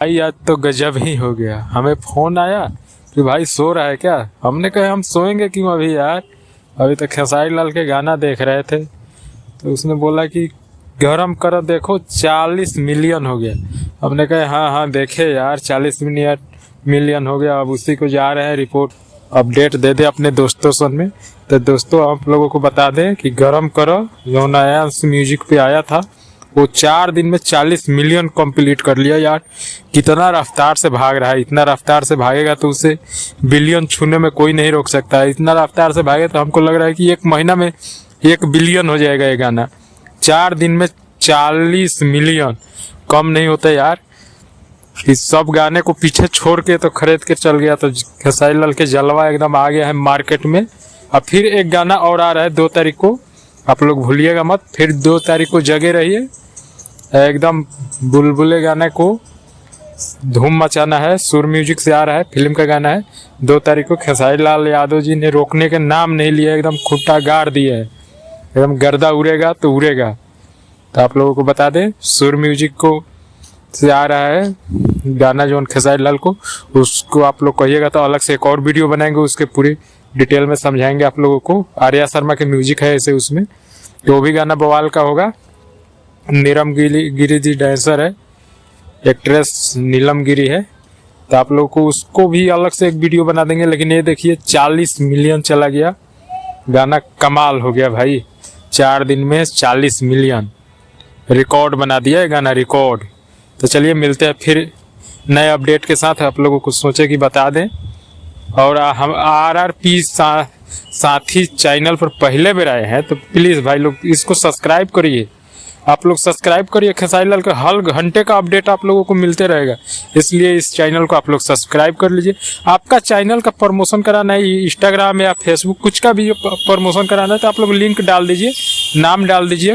भाई आज तो गजब ही हो गया। हमें फोन आया कि भाई सो रहा है क्या। हमने कहा हम सोएंगे क्यों अभी यार, अभी तो खेसारी लाल के गाना देख रहे थे। तो उसने बोला कि गरम करो देखो 40 मिलियन हो गया। हमने कहा हाँ हाँ देखे यार 40 मिलियन हो गया। अब उसी को जा रहे हैं रिपोर्ट अपडेट दे दे अपने दोस्तों सन में। तो दोस्तों आप लोगों को बता दें कि गरम करो जो नया म्यूजिक पे आया था वो 4 दिन में 40 मिलियन कंप्लीट कर लिया यार। कितना रफ्तार से भाग रहा है, इतना रफ्तार से भागेगा तो उसे बिलियन छूने में कोई नहीं रोक सकता है। इतना रफ्तार से भागे तो हमको लग रहा है कि 1 महीना में 1 बिलियन हो जाएगा ये गाना। 4 दिन में 40 मिलियन कम नहीं होता यार। इस सब गाने को पीछे छोड़ के तो खरीद के चल गया। तो खेसारी लाल के जलवा एकदम आ गया है मार्केट में। अब फिर एक गाना और आ रहा है 2 तारीख को, आप लोग भूलिएगा मत। फिर 2 तारीख को जगे रहिए, एकदम बुलबुले गाने को धूम मचाना है। सुर म्यूजिक से आ रहा है, फिल्म का गाना है। 2 तारीख को खेसारी लाल यादव जी ने रोकने के नाम नहीं लिया, एकदम खुट्टा गाड़ दिया है। एकदम गर्दा उड़ेगा तो उड़ेगा। तो आप लोगों को बता दें सुर म्यूजिक को से आ रहा है गाना जो खेसारी लाल को, उसको आप लोग कहिएगा तो अलग से एक और वीडियो बनाएंगे, उसके पूरी डिटेल में समझाएंगे आप लोगों को। आर्या शर्मा के म्यूजिक है ऐसे उसमें, तो वो भी गाना बवाल का होगा। नीलम गिरी जी डांसर है, एक्ट्रेस नीलम गिरी है। तो आप लोगों को उसको भी अलग से एक वीडियो बना देंगे। लेकिन ये देखिए 40 मिलियन चला गया गाना, कमाल हो गया भाई। 4 दिन में 40 मिलियन रिकॉर्ड बना दिया है गाना, रिकॉर्ड। तो चलिए मिलते हैं फिर नए अपडेट के साथ। आप लोगों को सोचे कि बता दें। और हम RRP साथी चैनल पर पहले बार आए हैं तो प्लीज़ भाई लोग इसको सब्सक्राइब करिए। आप लोग सब्सक्राइब करिए, खेसारी लाल का हर घंटे का अपडेट आप लोगों को मिलते रहेगा। इसलिए इस चैनल को आप लोग सब्सक्राइब कर लीजिए। आपका चैनल का प्रमोशन कराना है इंस्टाग्राम या फेसबुक कुछ का भी प्रमोशन कराना है तो आप लोग लिंक डाल दीजिए, नाम डाल दीजिए